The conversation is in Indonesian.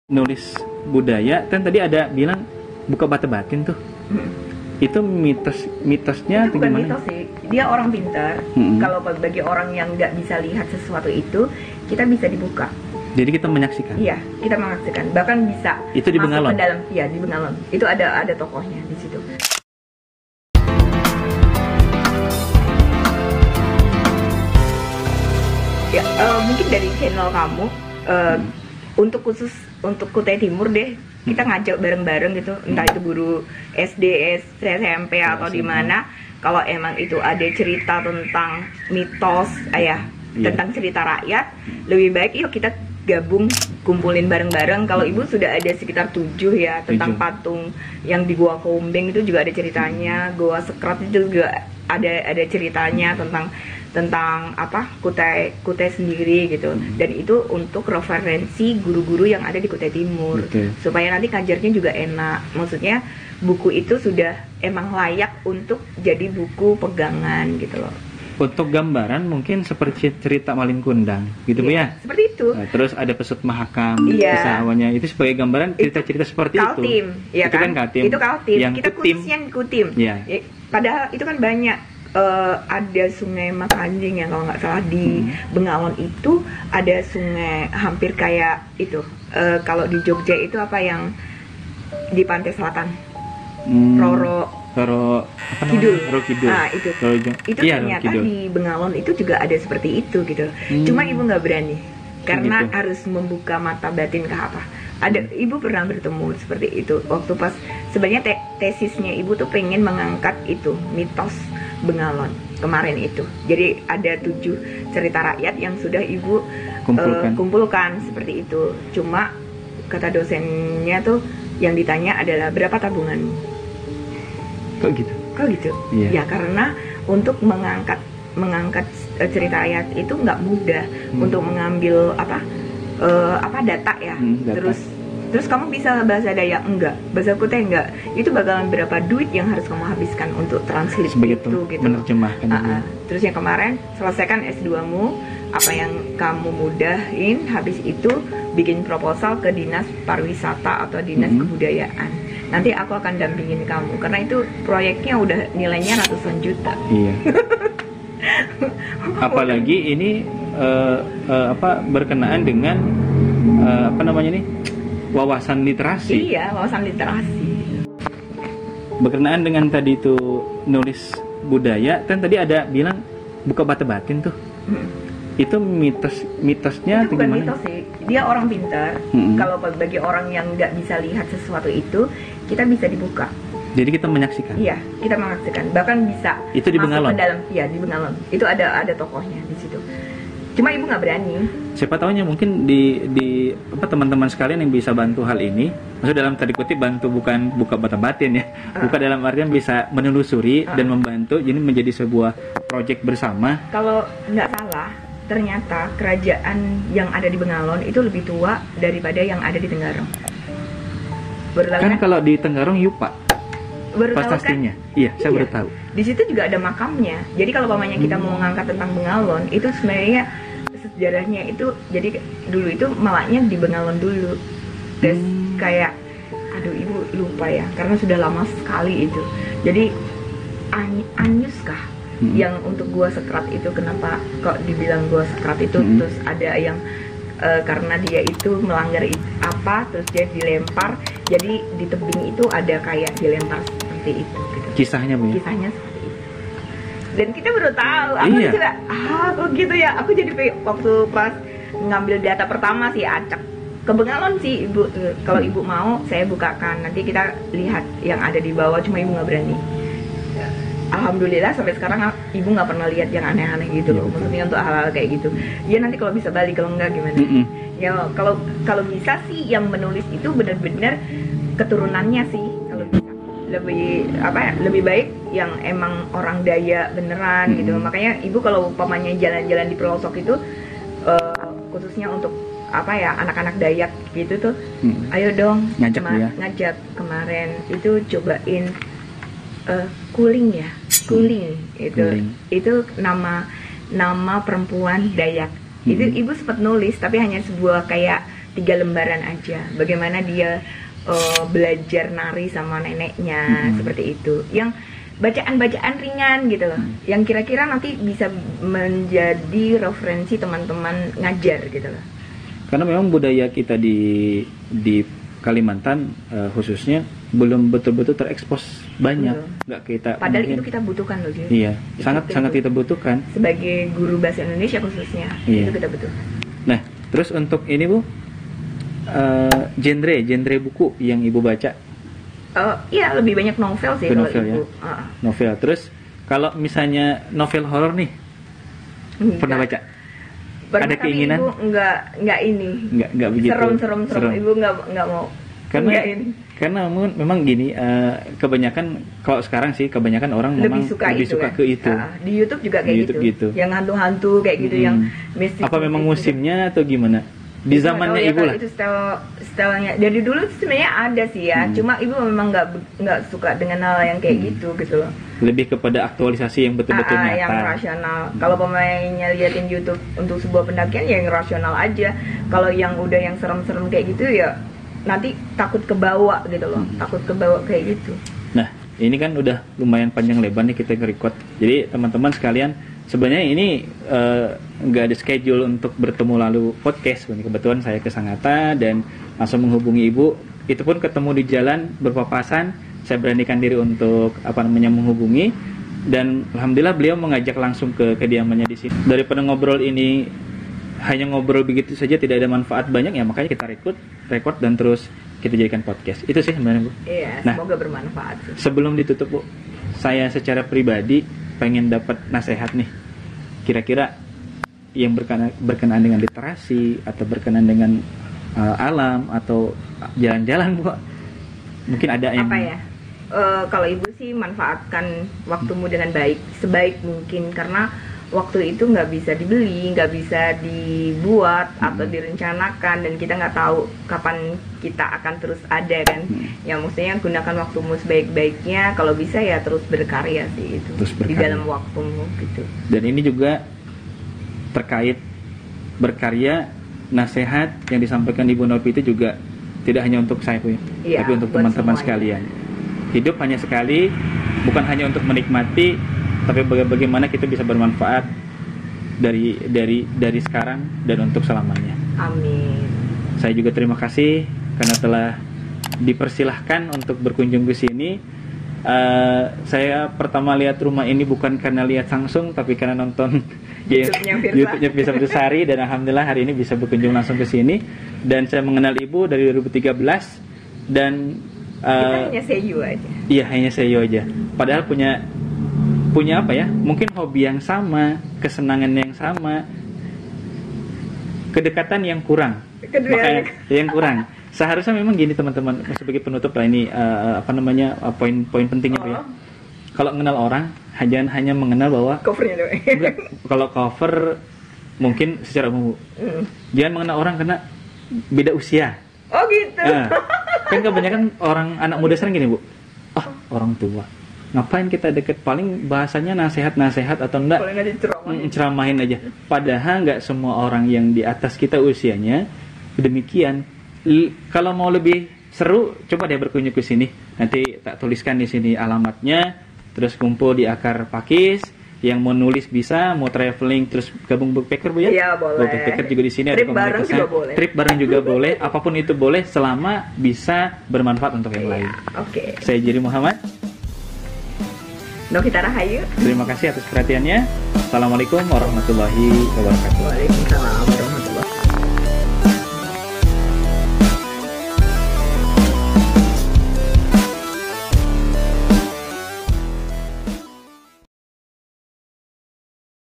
nulis budaya kan tadi ada bilang buka bata batin tuh. Itu mitosnya Itu bukan gimana? mitos sih, dia orang pintar. Kalau bagi orang yang nggak bisa lihat sesuatu itu, kita bisa dibuka. Jadi kita menyaksikan. Iya, kita menyaksikan. Bahkan bisa Itu di masuk Bengalon? ke dalam. Iya, di Bengalon. Itu ada tokohnya di situ. Ya, mungkin dari channel kamu untuk khusus untuk Kutai Timur deh, kita ngajak bareng-bareng gitu, entah itu guru SD, SMP atau di mana. Kalau emang itu ada cerita tentang mitos, tentang cerita rakyat, lebih baik yuk kita gabung, kumpulin bareng-bareng. Kalau ibu sudah ada sekitar 7 ya, tentang patung yang di Gua Kombeng itu juga ada ceritanya, Gua Sekrat itu juga ada ceritanya tentang apa Kutai sendiri gitu. Dan itu untuk referensi guru-guru yang ada di Kutai Timur. Betul. Supaya nanti ngajarnya juga enak. Maksudnya buku itu sudah emang layak untuk jadi buku pegangan gitu loh. Untuk gambaran mungkin seperti cerita Malin Kundang gitu Bu ya. Seperti itu. Nah, terus ada Pesut Mahakam, Iya. kisah awalnya itu sebagai gambaran cerita-cerita seperti Kaltim, itu. ya Itu kan Kaltim. Itu Kaltim. Yang Kita Kutim. khususnya Kutim. Iya. Padahal itu kan banyak. Ada sungai Makanjing yang kalau nggak salah di Bengalon itu ada sungai hampir kayak itu. Kalau di Jogja itu apa yang di pantai selatan? Roro apa Kidul. namanya? Roro Kidul. Nah, itu. Itu Iya, ternyata Roro Kidul. di Bengalon itu juga ada seperti itu gitu. Cuma ibu nggak berani karena Gitu. harus membuka mata batin ke apa. Ada ibu pernah bertemu seperti itu waktu pas sebenarnya tesisnya ibu tuh pengen mengangkat itu mitos Bengalon kemarin itu. Jadi ada 7 cerita rakyat yang sudah ibu kumpulkan seperti itu. Cuma kata dosennya tuh yang ditanya adalah berapa tabunganmu? Kok gitu? Kok gitu? Iya. Ya karena untuk mengangkat cerita rakyat itu nggak mudah untuk mengambil data ya. Data. Terus kamu bisa bahasa Dayak enggak, bahasa Kutai enggak, itu bakalan berapa duit yang harus kamu habiskan untuk translate Begitu, itu gitu. menerjemahkan. Terus yang kemarin selesaikan S2-mu, apa yang kamu mudahin, habis itu bikin proposal ke dinas pariwisata atau dinas kebudayaan. Nanti aku akan dampingin kamu karena itu proyeknya udah nilainya ratusan juta. Iya. Apalagi ini berkenaan dengan wawasan literasi. Iya, wawasan literasi. Berkenaan dengan tadi itu nulis budaya kan tadi ada bilang buka bata batin tuh. Itu mitosnya Itu bukan gimana? mitos sih, dia orang pintar. Kalau bagi orang yang nggak bisa lihat sesuatu itu, kita bisa dibuka. Jadi kita menyaksikan. Iya, kita menyaksikan. Bahkan bisa Itu di masuk Bengalon? ke dalam. Iya, di Bengalon. Itu ada tokohnya di situ. Cuma ibu nggak berani. Siapa tahunya mungkin di teman-teman sekalian yang bisa bantu hal ini. Maksud dalam tadi kutip bantu bukan buka bata batin ya. Buka dalam artian bisa menelusuri dan membantu. Jadi menjadi sebuah proyek bersama. Kalau nggak salah, ternyata kerajaan yang ada di Bengalon itu lebih tua daripada yang ada di Tenggarong. Baru tahu Kan kan? kalau di Tenggarong Yupa Baru tahu kan? pastinya. Iya, saya baru tahu. Di situ juga ada makamnya. Jadi kalau pamannya kita mau ngangkat tentang Bengalon, itu sebenarnya sejarahnya itu jadi dulu itu malaknya di Bengalon dulu. Terus kayak aduh ibu lupa ya karena sudah lama sekali itu. Jadi Anyus kah yang untuk Gua Sekrat itu kenapa kok dibilang Gua Sekrat itu terus ada yang karena dia itu melanggar terus dia dilempar. Jadi di tebing itu ada kayak dilempar seperti itu gitu. Kisahnya Bu ya? Kisahnya seperti itu. Dan kita baru tahu. Aku juga kok gitu ya. Aku jadi waktu pas ngambil data pertama sih acak ke Bengalon sih ibu. Kalau ibu mau saya bukakan. Nanti kita lihat yang ada di bawah. Cuma ibu nggak berani. Alhamdulillah sampai sekarang ibu nggak pernah lihat yang aneh-aneh gitu loh. Maksudnya untuk hal-hal kayak gitu. Ya nanti kalau bisa balik, kalau enggak gimana? Ya kalau bisa sih yang menulis itu benar-benar keturunannya sih kalau bisa. Lebih baik yang emang orang Dayak beneran gitu. Makanya ibu kalau umpamanya jalan-jalan di pelosok itu khususnya untuk anak-anak Dayak gitu tuh, ayo dong ngajak kemarin itu cobain kuling ya, kuling itu nama perempuan Dayak. Itu ibu sempat nulis tapi hanya sebuah kayak 3 lembaran aja. Bagaimana dia belajar nari sama neneknya, seperti itu. Yang bacaan-bacaan ringan gitu loh, yang kira-kira nanti bisa menjadi referensi teman-teman ngajar gitu loh. Karena memang budaya kita di Kalimantan khususnya belum betul-betul terekspos banyak, nggak kita. Padahal mungkin, itu kita butuhkan loh, Jun. Iya, sangat kita butuhkan. Sebagai guru bahasa Indonesia khususnya, iya. itu kita butuhkan. Nah, terus untuk ini Bu, genre buku yang Ibu baca? Iya, lebih banyak novel sih kalau novel, Ibu. Ya? Novel. Terus kalau misalnya novel horor nih, pernah baca? Ada keinginan? Ibu nggak ini. Nggak begitu. Serem. Ibu nggak mau. Karena memang gini, kebanyakan kalau sekarang sih kebanyakan orang memang lebih suka ke itu. Di YouTube juga kayak gitu. Yang hantu-hantu kayak gitu, yang mistis. Apa memang musimnya atau gimana? Di zamannya Ibu lah. Itu stylenya dari dulu sebenarnya ada sih ya. Cuma Ibu memang nggak suka dengan hal yang kayak gitu loh. Lebih kepada aktualisasi yang betul-betul nyata. Yang rasional. Kalau pemainnya liatin YouTube untuk sebuah pendakian ya yang rasional aja. Kalau yang udah yang serem-serem kayak gitu ya nanti takut kebawa gitu loh. Takut kebawa kayak gitu. Nah, ini kan udah lumayan panjang lebar nih kita nge-record. Jadi teman-teman sekalian, sebenarnya ini nggak ada schedule untuk bertemu lalu podcast. Kebetulan saya ke Sangatta dan langsung menghubungi Ibu. Itu pun ketemu di jalan berpapasan. Saya beranikan diri untuk menghubungi, dan alhamdulillah beliau mengajak langsung ke kediamannya di sini. Daripada ngobrol ini hanya ngobrol begitu saja tidak ada manfaat banyak, ya makanya kita record dan terus kita jadikan podcast. Itu sih sebenarnya Bu. Iya, semoga bermanfaat sih. Sebelum ditutup Bu, saya secara pribadi pengen dapat nasihat nih. Kira-kira yang berkenaan dengan literasi atau berkenaan dengan alam atau jalan-jalan Bu. Mungkin ada yang apa ya? Kalau Ibu sih manfaatkan waktumu dengan baik, sebaik mungkin, karena waktu itu nggak bisa dibeli, nggak bisa dibuat atau direncanakan, dan kita nggak tahu kapan kita akan terus ada kan. Ya maksudnya gunakan waktumu sebaik-baiknya, kalau bisa ya terus berkarya sih itu di dalam waktumu gitu. Dan ini juga terkait berkarya, nasihat yang disampaikan Ibu Novi itu juga tidak hanya untuk saya Bu, ya, tapi untuk teman-teman sekalian. Hidup hanya sekali, bukan hanya untuk menikmati, tapi bagaimana kita bisa bermanfaat dari sekarang dan untuk selamanya. Amin. Saya juga terima kasih karena telah dipersilahkan untuk berkunjung ke sini. Saya pertama lihat rumah ini bukan karena lihat langsung, tapi karena nonton YouTube-nya Firsa Bersari, dan alhamdulillah hari ini bisa berkunjung langsung ke sini. Dan saya mengenal Ibu dari 2013 dan kita hanya seyo aja. Iya, hanya seyo aja. Padahal punya apa ya? Mungkin hobi yang sama, kesenangan yang sama, kedekatan yang kurang. Makanya yang kurang. Seharusnya memang gini teman-teman, sebagai penutup lah ini poin-poin pentingnya Bu ya. Kalau mengenal orang, hanya mengenal bahwa covernya doang. Kalau cover mungkin secara umum. Jangan mengenal orang karena beda usia. Oh gitu. Kan kebanyakan orang anak muda sekarang gini Bu, orang tua ngapain kita deket, paling bahasanya nasihat atau enggak ceramahin aja. Padahal nggak semua orang yang di atas kita usianya demikian. Kalau mau lebih seru, coba deh berkunjung ke sini. Nanti tak tuliskan di sini alamatnya, terus kumpul di Akar Pakis. Yang mau nulis bisa, mau traveling terus gabung backpacker Bu ya? Iya boleh. Backpacker juga di sini ada komunitasnya. Trip bareng juga boleh. Apapun itu boleh selama bisa bermanfaat untuk yang lain. Oke. Saya Jerry Muhammad. Novita Rahayu. Terima kasih atas perhatiannya. Assalamualaikum warahmatullahi wabarakatuh. Waalaikumsalam.